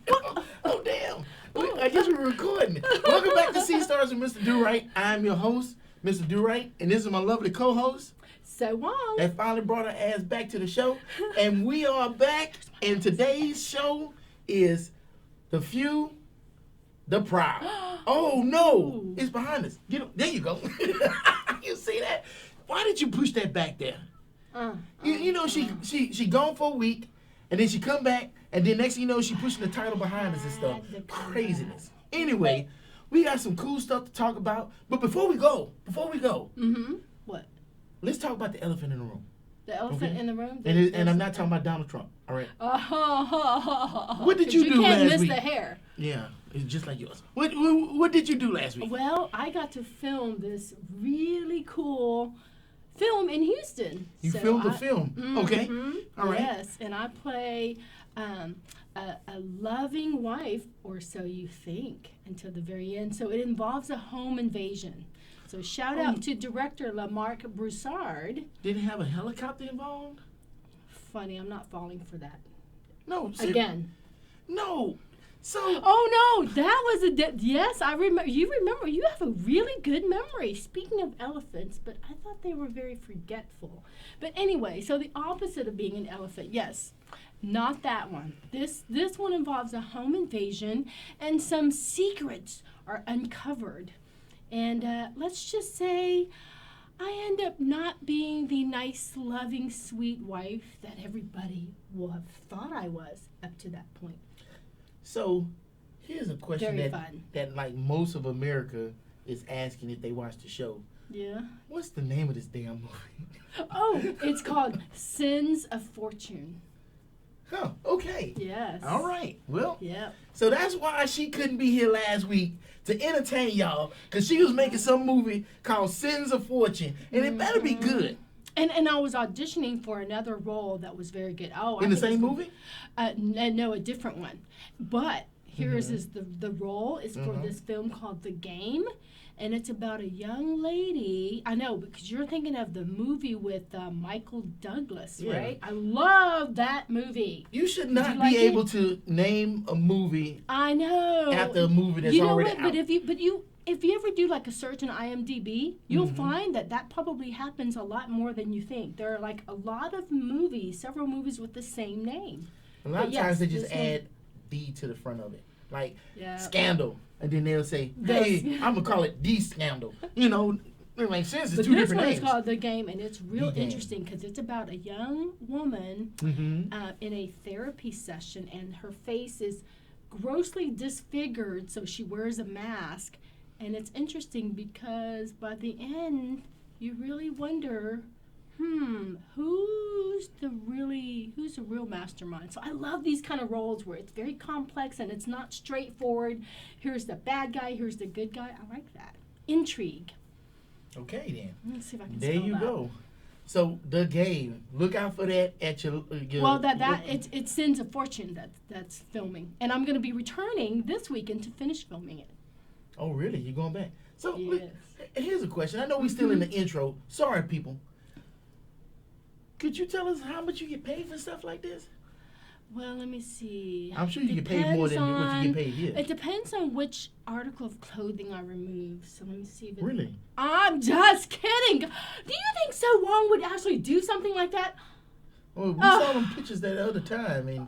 Oh, damn. I guess we're recording. Welcome back to Sea Stars with Mr. Durite. I'm your host, Mr. Durite, and this is my lovely co-host. So Wong. That finally brought her ass back to the show. And we are back, and today's show is The Few, The Proud. Oh, no. It's behind us. There you go. You see that? Why did you push that back there? You know, she gone for a week, and then she come back, and then next thing you know, she pushing the title behind us and stuff. Craziness. Anyway, we got some cool stuff to talk about. But before we go, What? let's talk about the elephant in the room. The elephant in the room? And I'm not talking about Donald Trump, all right? What did you you do can't last miss week? the hair. Yeah, it's just like yours. What did you do last week? Well, I got to film this really cool film in Houston. You filmed a film. Okay. All right. Yes, and I play a loving wife, or so you think, until the very end. So it involves a home invasion. So shout out to director Lamarck Broussard. Did it have a helicopter involved? Funny, I'm not falling for that. No. Again. No. So. Oh no, that was yes, I remember. You remember? You have a really good memory. Speaking of elephants, but I thought they were very forgetful. But anyway, so the opposite of being an elephant. Yes, not that one. This one involves a home invasion, and some secrets are uncovered. And let's just say I end up not being the nice, loving, sweet wife that everybody will have thought I was up to that point. So, here's a question Very fun. that like most of America is asking if they watch the show. Yeah. What's the name of this damn movie? Oh, it's called Sins of Fortune. Huh, okay. Yes. All right. Well, Yep. so that's why she couldn't be here last week to entertain y'all, because she was making some movie called Sins of Fortune, and it better be good. And I was auditioning for another role that was very good. Oh, In the same movie? No, a different one. But here's the role is for this film called The Game, and it's about a young lady. I know, because you're thinking of the movie with Michael Douglas, right? I love that movie. You should not you like be it? able to name a movie I know. after a movie that's already out. But if you ever do like a search on IMDb, you'll find that probably happens a lot more than you think. There are like a lot of movies, several movies with the same name. A lot of times they just add D to the front of it. Like Scandal. And then they'll say, hey, I'm going to call it D Scandal. You know, it makes sense. It's two different names. This one is called The Game, and it's real interesting because it's about a young woman in a therapy session, and her face is grossly disfigured, so she wears a mask. And it's interesting because by the end, you really wonder, who's the real mastermind? So I love these kind of roles where it's very complex and it's not straightforward. Here's the bad guy, here's the good guy. I like that. Intrigue. Okay, then. Let's see if I can There spell you that. go. So, The Game. Look out for that at your well, it's Sins of Fortune that's filming. And I'm going to be returning this weekend to finish filming it. Oh, really? You're going back? So, Yes. here's a question. I know we're still in the intro. Sorry, people. Could you tell us how much you get paid for stuff like this? Well, let me see. I'm sure you get paid more than what you get paid here. It depends on which article of clothing I remove. So let me see. If Really? I'm just kidding. Do you think So Wong would actually do something like that? Well, we saw them pictures that other time, and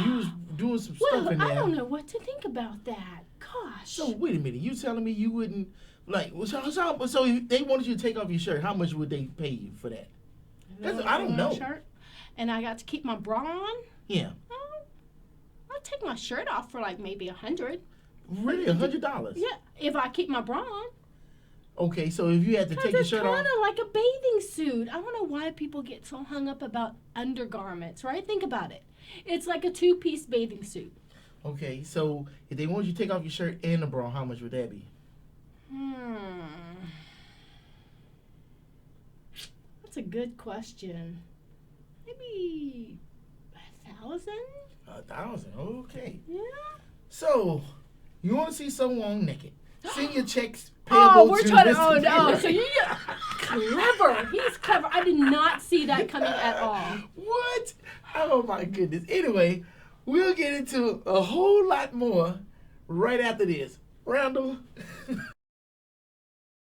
you was doing some stuff in there. I don't know what to think about that. Gosh. So, wait a minute. You telling me you wouldn't, like, so if they wanted you to take off your shirt, how much would they pay you for that? I don't know. Shirt, and I got to keep my bra on? Yeah. I'll take my shirt off for like maybe $100. Really? $100? Yeah, if I keep my bra on. Okay, so if you had to take your shirt off. It's kind of like a bathing suit. I don't know why people get so hung up about undergarments, right? Think about it. It's like a two-piece bathing suit. Okay, so if they want you to take off your shirt and the bra, how much would that be? That's a good question. Maybe 1,000? 1,000, okay. Yeah. So, you want to see someone naked. Send your checks payable to Mr. no. So you clever. He's clever. I did not see that coming at all. What? Oh, my goodness. Anyway, We'll get into a whole lot more right after this. Randall.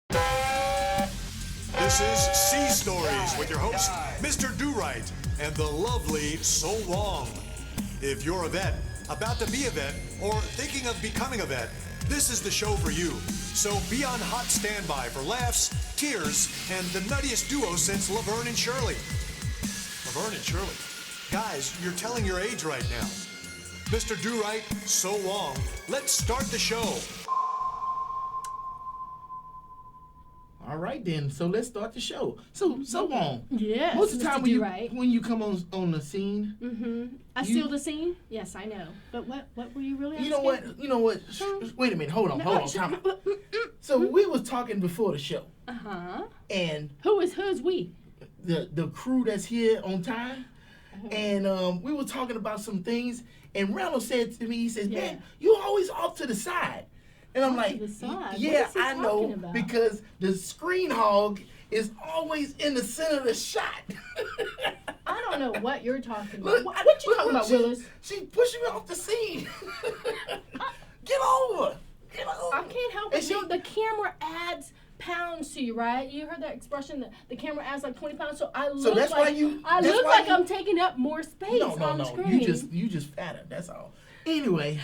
This is Sea Stories with your host, Mr. Durite, and the lovely So Wong. If you're a vet, about to be a vet, or thinking of becoming a vet, this is the show for you. So be on hot standby for laughs, tears, and the nuttiest duo since Laverne and Shirley. Laverne and Shirley. Guys, you're telling your age right now. Mr. Durite, So Wong, let's start the show. All right then, so let's start the show. So Wong. Yes, Most of the Mr. time Durite. when you come on the scene. Mm-hmm. I steal the scene? Yes, I know. But what were you really asking? You know what? Wait a minute. Hold on. Time out. So we was talking before the show. Uh-huh. And who's we? The crew that's here on time. And we were talking about some things, and Randall said to me, he says, "Man, you always off to the side." And I'm like, "Yeah, I know, because the screen hog is always in the center of the shot." I don't know what you're talking about. What you talking about, Willis? She's pushing me off the scene. Get over. I can't help it. The camera adds pounds to you, right? You heard that expression, the camera adds like 20 pounds. So I look like I'm taking up more space on the screen. You just fatter. That's all. Anyway.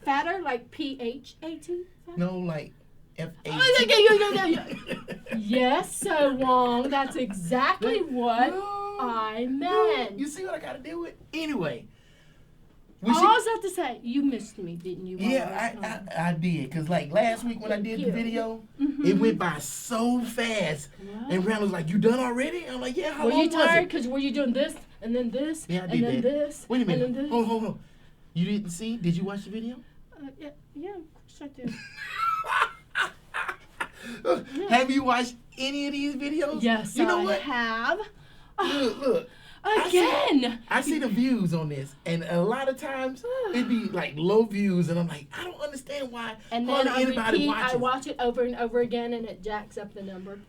Fatter, like P-H-A-T? No, like F-A-T. Yes, so Wong. That's exactly what I meant. You see what I got to deal with? Anyway. All I was about to say, you missed me, didn't you? Yeah, I did. Because like last week when I did the video, it went by so fast. Wow. And Randall was like, "You done already?" I'm like, "Yeah, how long was it?" Were you tired? Because were you doing this, and then this, and then this? Wait a minute. And then this? Hold on. You didn't see? Did you watch the video? Yeah, of course I did. Have you watched any of these videos? Yes, you know I what? have. Look. Again. I see the views on this, and a lot of times it'd be like low views, and I'm like, I don't understand why. And then I watch it over and over again, and it jacks up the number.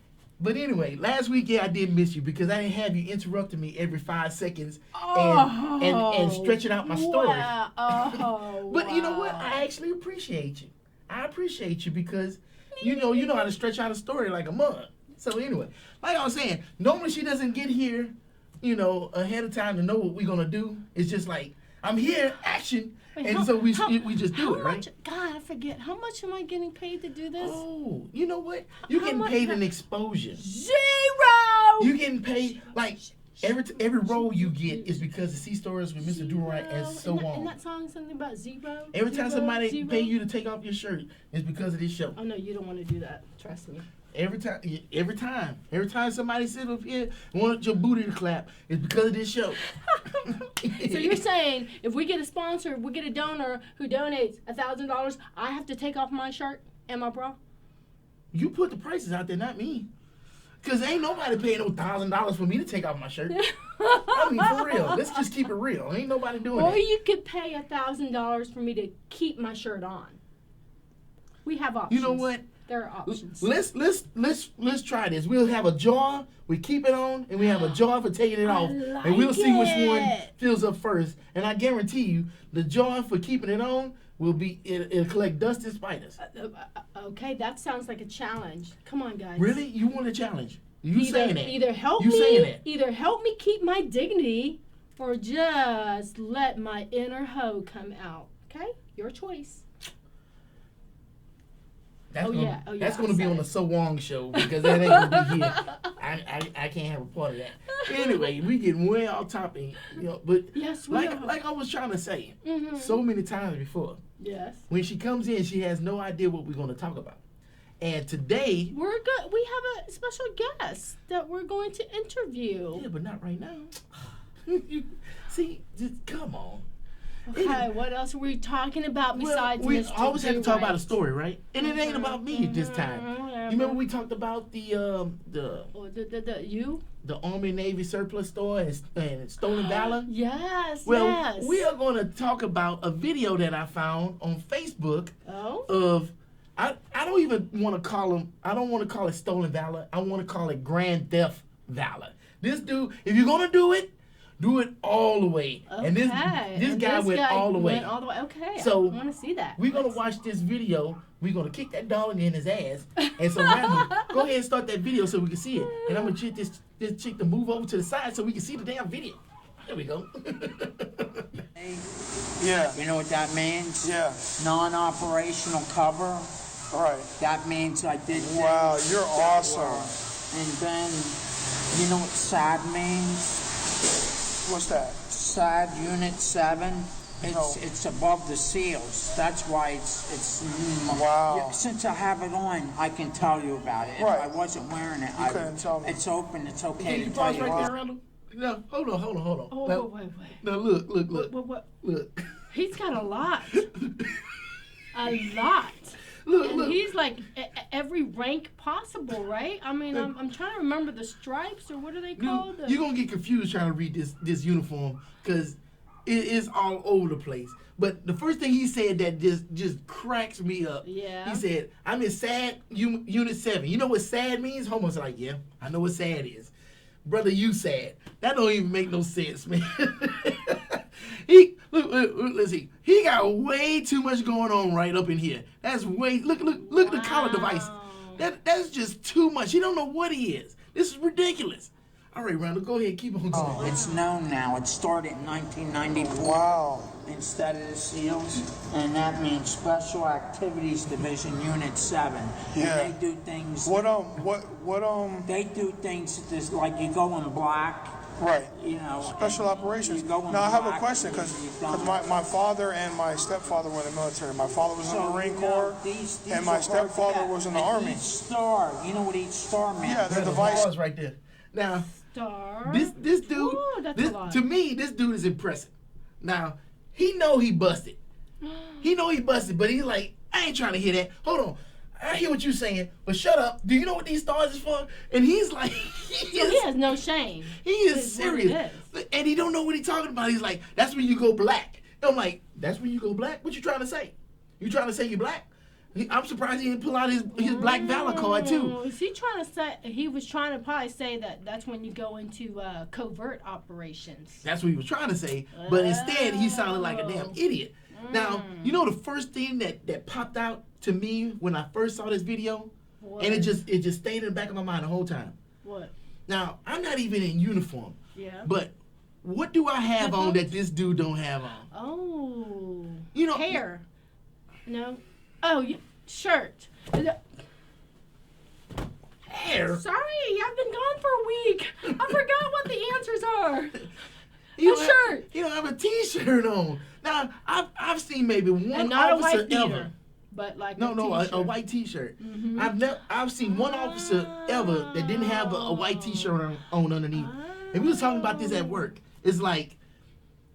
But anyway, last week, I did miss you because I didn't have you interrupting me every 5 seconds and stretching out my story. Wow. But you know what? I actually appreciate you. I appreciate you because you know how to stretch out a story like a mug. So anyway, like I was saying, normally she doesn't get here, ahead of time to know what we're gonna do. It's just like, I'm here, action. So we just do it, right? God, I forget. How much am I getting paid to do this? Oh, you know what? You're getting paid in exposure. 0! You're getting paid, like, every role you get is because of Sea Stories with Mr. Durite and so on. And that song something about zero? Every time somebody pay you to take off your shirt, it's because of this show. Oh, no, you don't want to do that. Trust me. Every time somebody sit up here and want your booty to clap, it's because of this show. So you're saying if we get a sponsor, we get a donor who donates $1,000, I have to take off my shirt and my bra? You put the prices out there, not me. Because ain't nobody paying no $1,000 for me to take off my shirt. I mean, for real. Let's just keep it real. Ain't nobody doing that. Or you could pay $1,000 for me to keep my shirt on. We have options. You know what? There are options. Let's try this. We'll have a jar, we keep it on, and we have a jar for taking it off. And we'll see which one fills up first. And I guarantee you, the jar for keeping it on it'll collect dust and spiders. Okay, that sounds like a challenge. Come on, guys. Really? You want a challenge? Saying that? Either help me keep my dignity, or just let my inner hoe come out. Okay, your choice. That's going to be on the So Wong show because that ain't going to be here. I can't have a part of that. Anyway, we getting way off topic, but yes, like I was trying to say so many times before. Yes. When she comes in, she has no idea what we're going to talk about. And today we have a special guest that we're going to interview. Yeah, but not right now. See, just come on. Okay, what else are we talking about besides we Mr. always have to Durite? talk about a story, right? And it ain't about me this time. You remember we talked about the Army and Navy surplus store and Stolen Valor? Yes. Well, we are going to talk about a video that I found on Facebook of I don't even want to call them. I don't want to call it Stolen Valor. I want to call it Grand Theft Valor. This dude, if you're going to do it, Do it all the way. Okay. And this guy went all the way. Went all the way. Okay. So I want to see that. We're gonna watch this video. We're gonna kick that dog in his ass. And so Randall, go ahead and start that video so we can see it. And I'm gonna get this chick to move over to the side so we can see the damn video. There we go. Yeah. You know what that means? Yeah. Non-operational cover. Right. That means I did things Wow, you're that awesome. were- And then, you know what SAD means? What's that? SAD Unit 7. No. It's above the seals. That's why it's Wow. Yeah, since I have it on, I can tell you about it. Right. If I wasn't wearing it, You couldn't tell me. It's open. It's okay Can to you tell pause you. right there, Randall? No, hold on. Oh, now, wait. now look. What? Look. He's got a lot. A lot. Look. And he's like every rank possible, right? I mean, I'm trying to remember the stripes, or what are they called? You're gonna get confused trying to read this uniform because it is all over the place. But the first thing he said that just cracks me up. Yeah. He said, "I'm in SAD Unit 7. You know what SAD means?" Homo's like, "Yeah, I know what SAD is." Brother, you sad. That don't even make no sense, man. Let's see. He got way too much going on right up in here. That's way. Look at the collar device. That's just too much. He don't know what he is. This is ridiculous. All right, Randall, go ahead, keep on going. It's known now. It started in 1994. Wow. Instead of the SEALs, and that means Special Activities Division Unit 7. Yeah. And they do things. What They do things this, like you go in black. right. You know. Special operations. You go in Now I have a black, question and because you've done- my father and my stepfather were in the military. My father was in the Marine you know, Corps, these and my are hard to stepfather get. was in the And Army. Each star, you know what each star means? Yeah, the Randall, device. pause right there. Now, Star. this dude, Ooh, that's a lot. to me, this dude is impressive. Now, he know he busted. But he's like, I ain't trying to hear that. Hold on. I hear what you're saying, but shut up. Do you know what these stars is for? And he's like, He has no shame. He is It's what serious. it And he don't know what he's talking about. He's like, that's when you go black. And I'm like, that's when you go black? What you trying to say? You trying to say you black? I'm surprised he didn't pull out his black valor card too. Is he trying to say? He was trying to probably say that's when you go into covert operations. That's what he was trying to say. But instead, he sounded like a damn idiot. Now, you know the first thing that popped out to me when I first saw this video? What? And it just stayed in the back of my mind the whole time. What? Now, I'm not even in uniform. Yeah. But what do I have on that this dude don't have on? Oh. You know, Hair. No. Oh, shirt. Hair. Sorry, I've been gone for a week. I forgot what the answers are. You A don't shirt. He don't have a T-shirt on. Now, I've seen maybe one And not a officer white ever. beater, but like No, a no, a t-shirt. white T-shirt. Mm-hmm. I've seen one officer ever that didn't have a white T-shirt on underneath. And we was talking about this at work. It's like,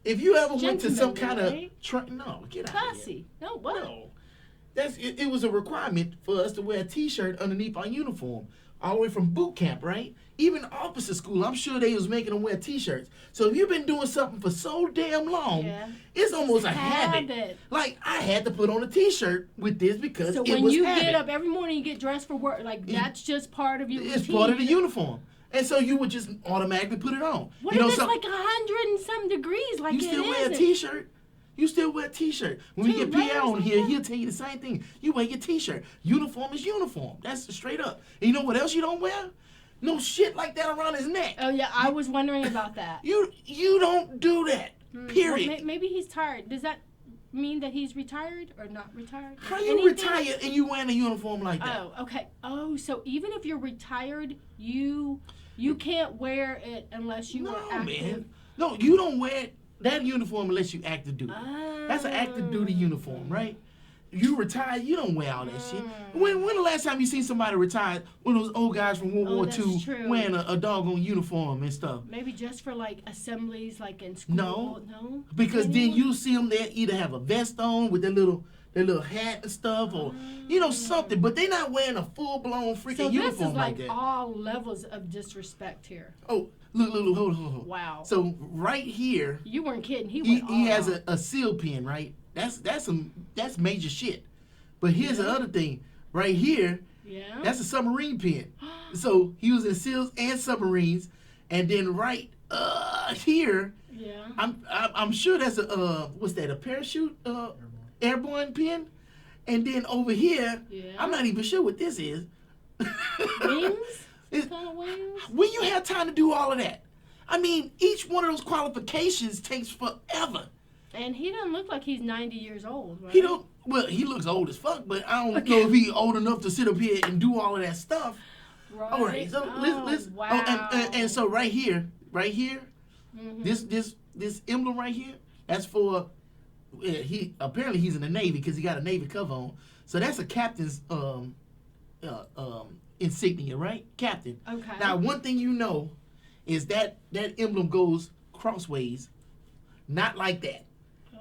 if you ever went to some kind Gentlemanly, of no, get out of here. Classy. No, what? No, it was a requirement for us to wear a T-shirt underneath our uniform, all the way from boot camp, right? Even officer school, I'm sure they was making them wear T-shirts. So if you've been doing something for so damn long, Yeah. it's almost a Habit. habit. Like I had to put on a T-shirt with this because So it when was you habit. get up every morning, you get dressed for work. Like that's just part of your It's routine. part of the uniform. And so you would just automatically put it on. What you if know, it's some- like 100 and some degrees? Like you still it wear a isn't? T-shirt. You still wear a T-shirt. When we Two get Pierre layers on like here, that? he'll tell you the same thing. You wear your T-shirt. Uniform is uniform. That's straight up. And you know what else you don't wear? No shit like that around his neck. Oh yeah, I was wondering about that. You don't do that. Period. Well, maybe he's tired. Does that mean that he's retired or not retired? How you Anything? retire and you wearing a uniform like that? Oh, okay. Oh, so even if you're retired, you can't wear it unless you are No, active. man. No, you don't wear that uniform unless you active duty. Oh. That's an active duty uniform, right? You retired, you don't wear all that shit. Mm. When the last time you seen somebody retired, one of those old guys from World War that's II true. wearing a doggone uniform and stuff? Maybe just for like assemblies, like in school. No. No. Because then Anyone? you see them, they either have a vest on with their little hat and stuff, or something. But they're not wearing a full blown freaking So this uniform is like like that. all levels of disrespect here. Oh, look, hold. Wow. So right here, You weren't kidding. He he went all has out. a seal pin, right? That's major shit. But here's the other thing, right here. Yeah. That's a submarine pin. So he was in SEALs and submarines, and then right here, Yeah. I'm sure that's a what's that? A parachute airborne pin, and then over here, Yeah. I'm not even sure what this is. Wings? What kind of wings? When you have time to do all of that, I mean, each one of those qualifications takes forever. And he doesn't look like he's 90 years old, right? He don't. Well, he looks old as fuck, but I don't know if he's old enough to sit up here and do all of that stuff. Right. All right, so let's Wow. and so right here, this emblem right here, that's for he apparently he's in the Navy because he got a Navy cover on. So that's a captain's insignia, right? Captain. Okay. Now, one thing you know is that emblem goes crossways, not like that.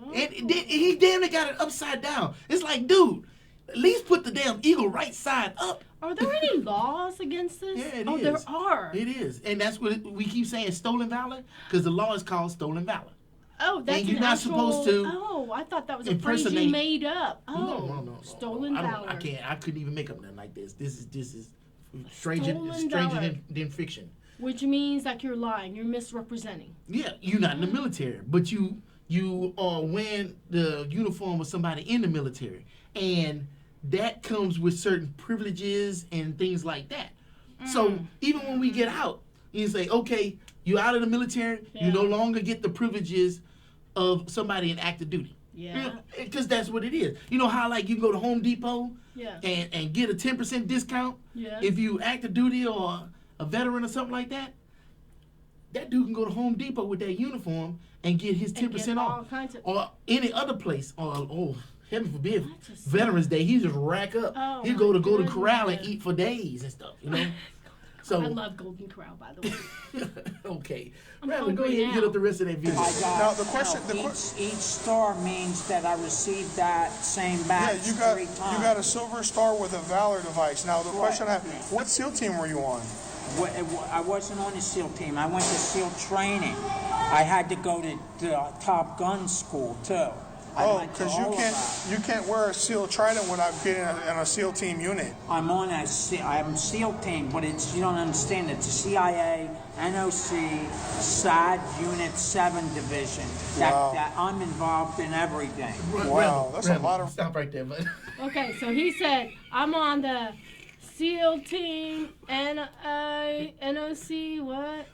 Oh. And he damn near got it upside down. It's like, dude, at least put the damn eagle right side up. Are there any laws against this? Yeah, it oh, is. there are. It is. And that's what we keep saying, stolen valor, because the law is called stolen valor. Oh, that's And you're an not actual, supposed to Oh, I thought that was a phrase you impersonate- made up. Oh, No. stolen valor. I can't. I couldn't even make up nothing like this. This is stranger valor. than fiction. Which means like you're lying, you're misrepresenting. Yeah, you're not in the military, but you are wearing the uniform of somebody in the military, and that comes with certain privileges and things like that. So even when we get out, you say, okay, you're out of the military, you no longer get the privileges of somebody in active duty. Yeah. Because that's what it is. You know how like you can go to Home Depot Yeah. and get a 10% discount Yeah. if you active duty or a veteran or something like that? That dude can go to Home Depot with that uniform and get his 10% all off. kinds of- Or any other place. Or, heaven forbid, That's just Veterans Day, he just rack up. Oh, He'd go my to Corral and goodness. eat for days and stuff, you know? So I love Golden Corral, by the way. okay. I'm Rather, go hungry ahead and get now. up the rest of that video. I got, Now, the question- each star means that I received that same Yeah, badge you got 3 times. you got a silver star with a Valor device. Now the question I have: Right. what SEAL team were you on? I wasn't on the SEAL team. I went to SEAL training. I had to go to Top Gun school too. I Oh, went to because all of that. you can't wear a SEAL trident without getting in a SEAL team unit. I'm on I'm SEAL team, but it's, you don't understand, it's a CIA, NOC, SAD Unit 7 division. Wow. That I'm involved in everything. Wow, that's a lot of. Stop right there, bud. Okay, so he said, I'm on the SEAL team, NOC, what?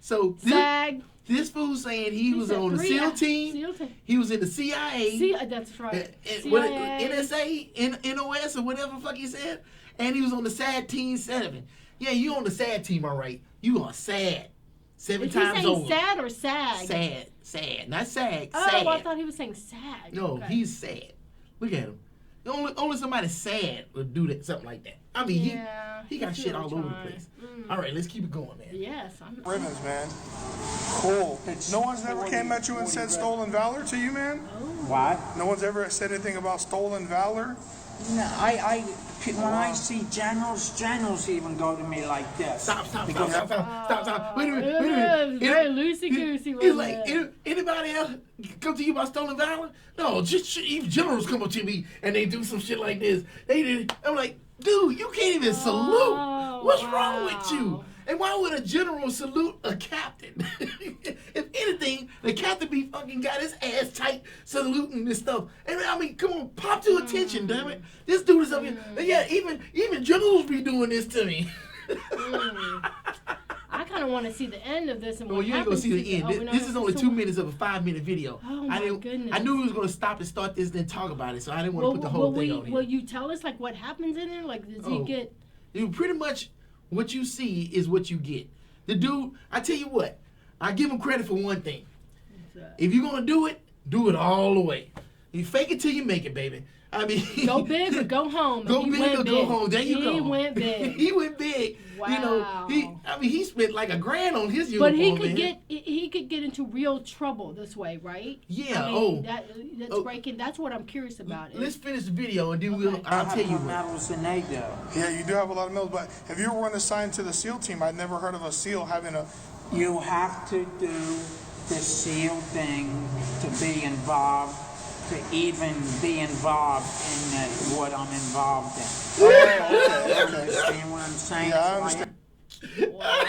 So SAG. this fool saying he was said on the 3 SEAL team. SEAL team. He was in the CIA. That's right. What, CIA. NSA, NOS, or whatever the fuck he said. And he was on the SAD Team 7. Yeah, you on the SAD team, all right. You on SAD. 7 Is he times saying over. sad or SAG? SAD. Not SAG. Oh, SAD. I thought he was saying SAG. No, Okay. he's sad. Look at him. Only somebody sad would do that, something like that. I mean, Yeah, he got I see shit what all you're over the trying. place. All right, let's keep it going, man. Yes, I'm. Ribbons, man. Cool. It's No one's ever came at you and 40 said ribbons. stolen valor to you, man? What? No one's ever said anything about stolen valor? No, when I see generals even go to me like this. Stop. Oh, Wait a minute. It's very loosey-goosey, It's wasn't like, it? anybody else come to you about stolen valor? No, just even generals come up to me and they do some shit like this. I'm like, dude, you can't even salute. Oh, What's wrong with you? wow. And why would a general salute a captain? If anything, the captain be fucking got his ass tight saluting this stuff. And I mean, come on, pop to attention, damn it. This dude is up here. Yeah, even generals be doing this to me. I kind of want to see the end of this and Well, what you ain't gonna happens see to the end. oh, no, This is only so- 2 minutes of a 5-minute video. Oh, my goodness. I knew we was gonna stop and start this, then talk about it. So I didn't want to put the whole thing on here. Will you tell us like what happens in it? Like, does he Oh. get? You pretty much what you see is what you get. The dude, I tell you what, I give him credit for one thing. If you're gonna do it all the way. You fake it till you make it, baby. I mean, Go big or go home. Go He big went or go home. There you go. He went big. He went big. You know, Wow. he spent like $1,000 on his uniform. But man. he could get into real trouble this way, right? Yeah, I mean, oh. that's Oh. breaking. That's what I'm curious about. Let's finish the video and then Okay. I'll I tell have you more what. medals than they do. Yeah, you do have a lot of medals, but have you ever run assigned to the SEAL team? I'd never heard of a SEAL having a. You have to do the SEAL thing to be involved, to even be involved in what I'm involved in. Okay. Understand what I'm saying? Yeah, I So understand. Wow.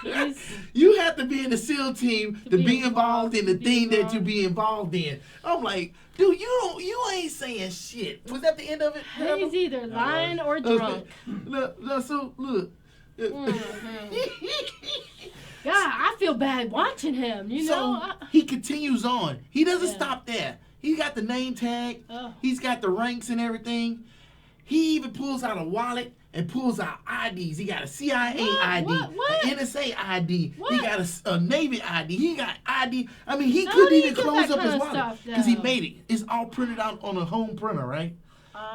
He's- You have to be in the SEAL team to be be involved in the to be thing that you involved. be involved in. I'm like, dude, you ain't saying shit. Was that the end of it? He's either lying or Okay. drunk. Look, so look. God, I feel bad watching him. You know. So he continues on. He doesn't Yeah. stop there. He got the name tag. Oh. He's got the ranks and everything. He even pulls out a wallet and pulls out IDs. He got a CIA What? ID, What? an NSA ID. He What? got a Navy ID. He got ID. I mean, he How couldn't do you even get close that up his kind of wallet stuff, because he though? made it. It's all printed out on a home printer, right?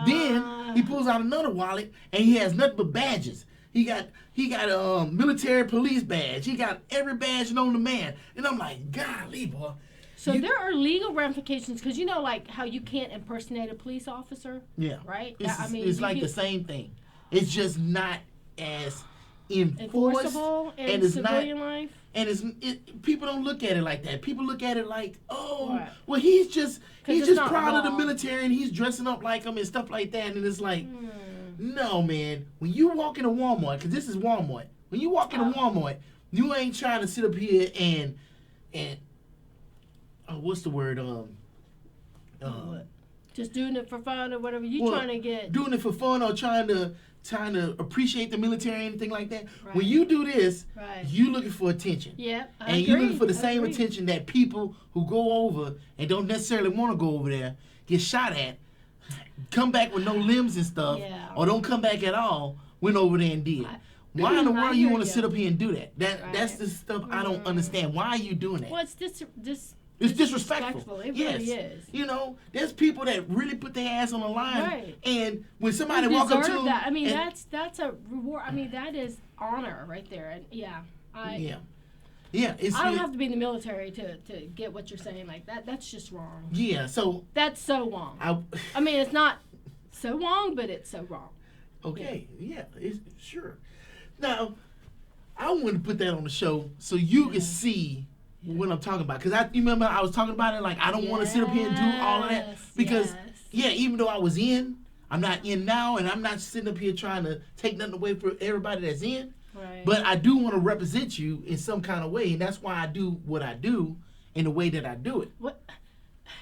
Then he pulls out another wallet and he has nothing but badges. He got a military police badge. He got every badge known to man. And I'm like, golly, boy. So You- there are legal ramifications because you know, like how you can't impersonate a police officer. Yeah. Right. It's, I mean, it's you like can- the same thing. It's just not as enforced enforceable in and it's civilian not. life. And people don't look at it like that. People look at it like, oh, Right. well, he's just it's not proud of the law. military and he's dressing up like them and stuff like that. And it's like, Hmm. no, man. When you walk into Walmart, because this is Walmart. When you walk into Walmart, you ain't trying to sit up here and what's the word? Just doing it for fun or whatever. You Well, trying to get. doing it for fun or trying to appreciate the military or anything like that. Right. When you do this, Right. you looking for attention. Yeah. I And you agree. looking for the I same agree. attention that people who go over and don't necessarily want to go over there get shot at, come back with no limbs and stuff, Yeah. or don't come back at all, went over there and did. Why in the I world you hear want to you. sit up here and do that? That's Right. the stuff I don't understand. Why are you doing that? Well, it's It's disrespectful. It Yes. really is. You know, there's people that really put their ass on the line, Right. and when somebody You walk up to deserve them, that. I mean, and- that's a reward. I mean, that is honor right there. And yeah, yeah. It's I don't have to be in the military to get what you're saying like that. That's just wrong. yeah. So That's so wrong. I mean, it's not so wrong, but it's so wrong. okay, yeah, it's sure. Now, I wanted to put that on the show so you can see what I'm talking about. Because you remember I was talking about it like I don't want to sit up here and do all of that. Yes, Because, yes. yeah, even though I was in, I'm not in now, and I'm not sitting up here trying to take nothing away from everybody that's in. Right. But I do want to represent you in some kind of way, and that's why I do what I do in the way that I do it. What?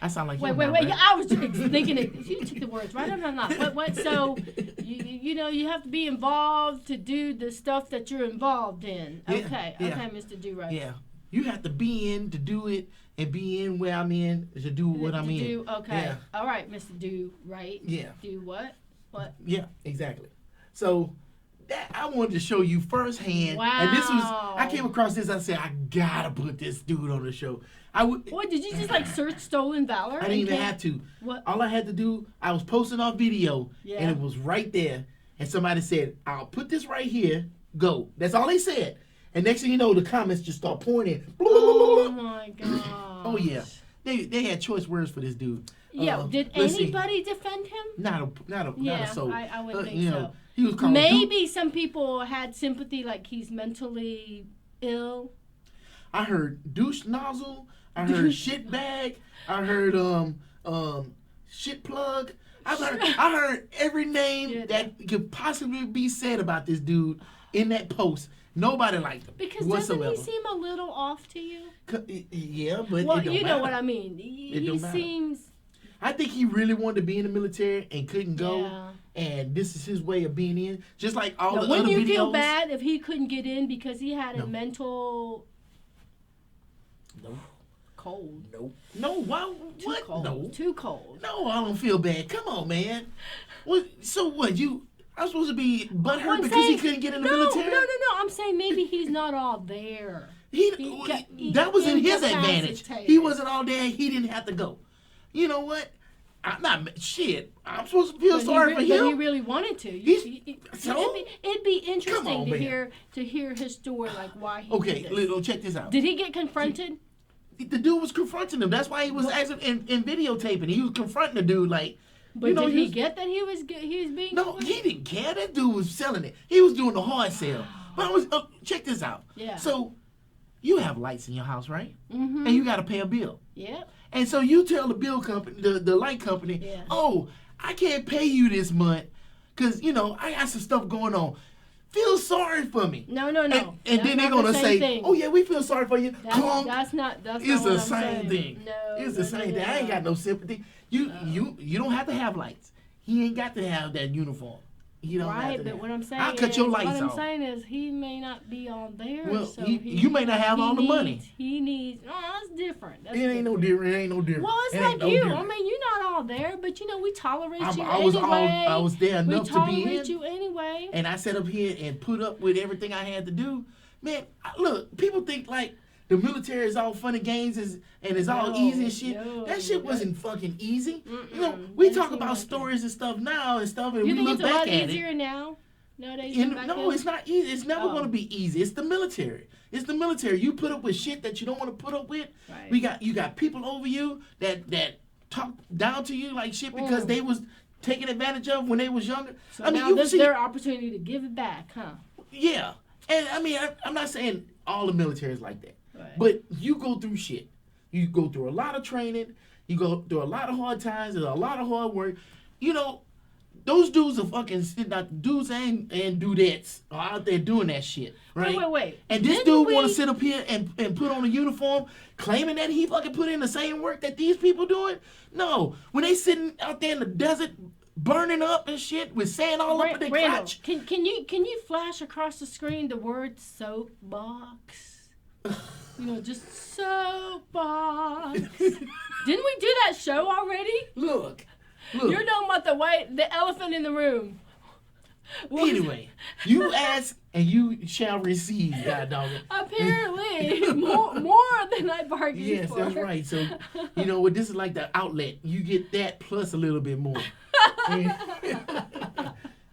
I sound like Wait. you now, right? I was just thinking it. You took the words right. No. What? So, you know, you have to be involved to do the stuff that you're involved in. Yeah, Okay. yeah. Okay, Mr. Durite. Yeah. You have to be in to do it and be in where I'm in to do what I'm in. Okay. Yeah. All right, Mr. Durite. Yeah. Do what? What? Yeah, exactly. So that I wanted to show you firsthand. And this was I came across this, I said, I gotta put this dude on the show. What, did you just like search stolen valor? I didn't even have to. What? All I had to do, I was posting off video Yeah. and it was right there. And somebody said, I'll put this right here, go. That's all they said. And next thing you know, the comments just start pouring in. Oh my god. Oh yeah. They had choice words for this dude. Yeah. Did let's see. anybody defend him? Not a soul. I would think you so. know, he was called Maybe some people had sympathy, like he's mentally ill. I heard douche nozzle. I heard shit bag. I heard shit plug. I heard every name that could possibly be said about this dude in that post. Nobody liked him Because whatsoever. doesn't he seem a little off to you? Yeah, but Well, it don't you know matter. what I mean. It He don't matter. seems. I think he really wanted to be in the military and couldn't go. Yeah. And this is his way of being in. Just like all Now, the wouldn't other you videos. feel bad if he couldn't get in because he had No. a mental No. cold? No. Why? Too What? cold. No. Too cold. No, I don't feel bad. Come on, man. What? So what? I'm supposed to be butthurt I'm because he saying- couldn't get in the no, military? No. I'm saying maybe he's not all there. That was in his advantage. incapacitated. He wasn't all there. He didn't have to go. You know what? I'm not shit. I'm supposed to feel But sorry for But he him. really wanted to. So? It'd be interesting on, to man. hear his story, like why he Okay, did this. check this out. Did he get confronted? The dude was confronting him. That's why he was actually in videotaping. He was confronting the dude like. But you know, did he get that he was being? No, he didn't care. That dude was selling it. He was doing the hard sell. But check this out. Yeah. So, you have lights in your house, right? Mm-hmm. And you got to pay a bill. Yep. And so you tell the bill company, the light company, Yeah. oh, I can't pay you this month because, I got some stuff going on. feel sorry for me. No. And That's then they're not gonna the same say, thing. "Oh yeah, we feel sorry for you." Clunk. That's not It's what the I'm same saying. thing. No, It's the same thing. I ain't got no sympathy. You don't have to have lights. He ain't got to have that uniform. He don't have Right, to but have. what I'm saying I'll cut your lights what I'm off. saying is he may not be on there. Well, so you may not have all the money. He needs. Oh, that's different. That's It ain't no different. It ain't no different. Well, it's It like ain't no you. different. I mean, you're not all there, but we tolerate you I was anyway. I was there enough to be We tolerate in. you anyway. And I sat up here and put up with everything I had to do. Man, look, people think like the military is all fun and games and it's all easy and shit. No, that shit wasn't fucking easy. Mm-mm. You know, we Doesn't talk seem about like stories and stuff now and stuff, and You we think look it's a lot back at easier it. now? Nowadays, And than back no, then? it's not easy. It's never Oh. gonna be easy. It's the military. It's the military. You put up with shit that you don't want to put up with. Right. You got people over you that talk down to you like shit because they was taken advantage of when they was younger. So I mean, now you this see, is their opportunity to give it back, huh? yeah. And I mean, I'm not saying all the military is like that, Right. but you go through shit. You go through a lot of training. You go through a lot of hard times. There's a lot of hard work. You know, those dudes are fucking sitting out. Dudes and dudettes are out there doing that shit, right? Wait. And this Didn't dude want to we- sit up here and put on a uniform, claiming that he fucking put in the same work that these people doing. No, when they sitting out there in the desert, burning up and shit with sand all up in their Randall, crotch. can you flash across the screen the word soapbox? Just soapbox. Didn't we do that show already? Look. You're talking about the elephant in the room. Anyway, you ask and you shall receive, God dog it. Apparently, more than I bargained Yes, for. that's right. So, you know what? This is like the outlet. You get that plus a little bit more.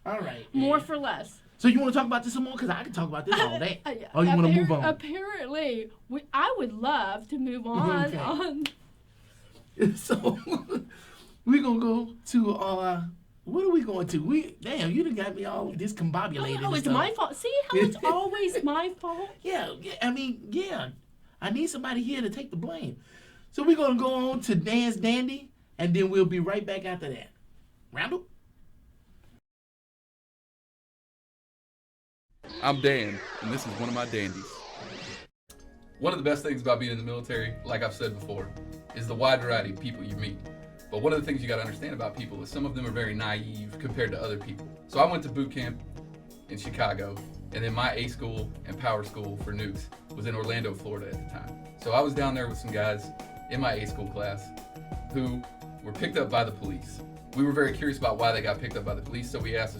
All right. More man. for less. So you want to talk about this some more? Because I can talk about this all day. Or you want to move on? Apparently, I would love to move on. Okay. So we're going to go to, what are we going to? Damn, you done got me all discombobulated. Oh, and it's stuff. my fault. See how it's always my fault? Yeah, I mean, yeah. I need somebody here to take the blame. So we're going to go on to Dance Dandy, and then we'll be right back after that. Randall? I'm Dan, and this is one of my dandies. One of the best things about being in the military, like I've said before, is the wide variety of people you meet. But one of the things you got to understand about people is some of them are very naive compared to other people. So I went to boot camp in Chicago, and then my A school and power school for nukes was in Orlando, Florida at the time. So I was down there with some guys in my A school class who were picked up by the police. We were very curious about why they got picked up by the police, so we asked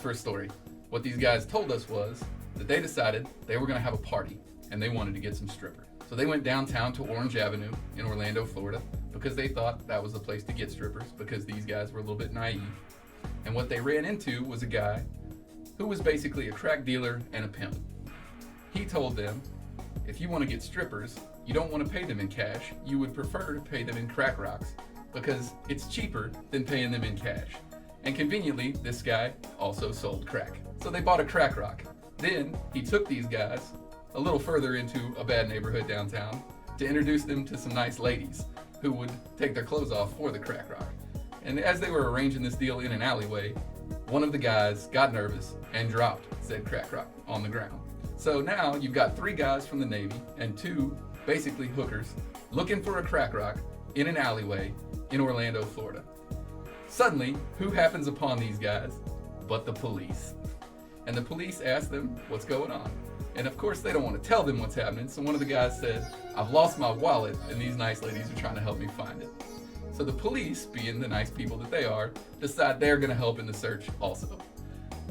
for a story. What these guys told us was that they decided they were going to have a party and they wanted to get some strippers. So they went downtown to Orange Avenue in Orlando, Florida, because they thought that was the place to get strippers because these guys were a little bit naive. And what they ran into was a guy who was basically a crack dealer and a pimp. He told them, if you want to get strippers, you don't want to pay them in cash. You would prefer to pay them in crack rocks because it's cheaper than paying them in cash. And conveniently, this guy also sold crack. So they bought a crack rock. Then he took these guys a little further into a bad neighborhood downtown to introduce them to some nice ladies who would take their clothes off for the crack rock. And as they were arranging this deal in an alleyway, one of the guys got nervous and dropped said crack rock on the ground. So now you've got 3 guys from the Navy and 2 basically hookers looking for a crack rock in an alleyway in Orlando, Florida. Suddenly, who happens upon these guys but the police? And the police ask them what's going on. And of course, they don't want to tell them what's happening. So one of the guys said, I've lost my wallet and these nice ladies are trying to help me find it. So the police, being the nice people that they are, decide they're going to help in the search also.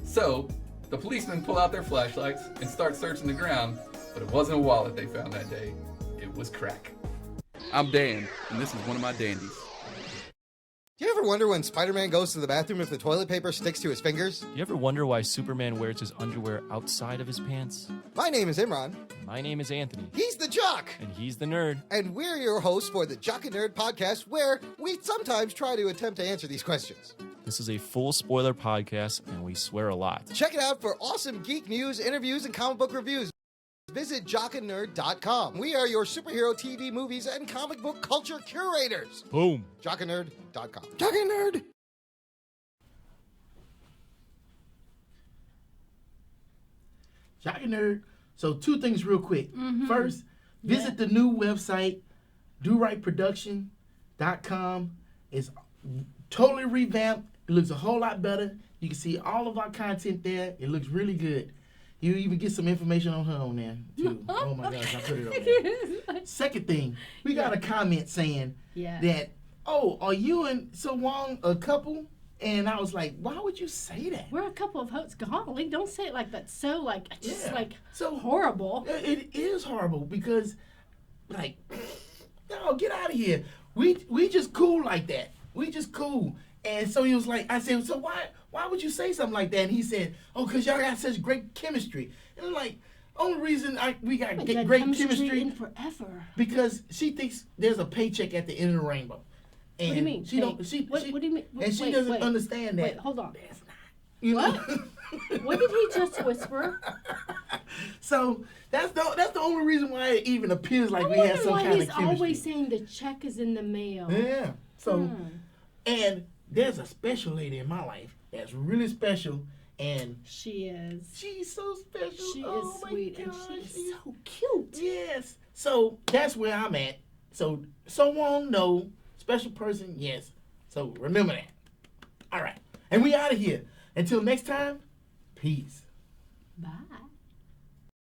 So the policemen pull out their flashlights and start searching the ground, but it wasn't a wallet they found that day. It was crack. I'm Dan, and this is one of my dandies. Do you ever wonder when Spider-Man goes to the bathroom if the toilet paper sticks to his fingers? You ever wonder why Superman wears his underwear outside of his pants? My name is Imran. My name is Anthony. He's the Jock. And he's the nerd. And we're your hosts for the Jock and Nerd podcast, where we sometimes try to attempt to answer these questions. This is a full spoiler podcast, and we swear a lot. Check it out for awesome geek news, interviews, and comic book reviews. Visit jockandnerd.com. We are your superhero TV, movies, and comic book culture curators. Boom. jockandnerd.com. Jock and Nerd. Jock and Nerd. So 2 things real quick. First, visit the new website, DuriteProduction.com. It's totally revamped. It looks a whole lot better. You can see all of our content there. It looks really good. You even get some information on her on there, too. Oh, my gosh, I put it on there. Second thing, we got a comment saying that, oh, are you and So Wong a couple? And I was like, why would you say that? We're a couple of hosts. Golly, don't say it like that. So, like, just, like, so horrible. It is horrible because, like, no, get out of here. We just cool like that. We just cool. And so he was like, I said, so why would you say something like that? And he said, oh, because y'all got such great chemistry. And I'm like, only reason we got great chemistry in forever. Because she thinks there's a paycheck at the end of the rainbow. And what do you mean? What do you mean? And she doesn't understand that. Wait, hold on. That's not. You know? What did he just whisper? So that's the only reason why it even appears like we have some kind of chemistry. He's always saying the check is in the mail. Yeah. So, and there's a special lady in my life that's really special, and she is. She's so special. She is sweet, gosh. and she is so cute. Yes. So that's where I'm at. So Wong, no. Special person, yes. So remember that. All right. And we out of here. Until next time, peace. Bye.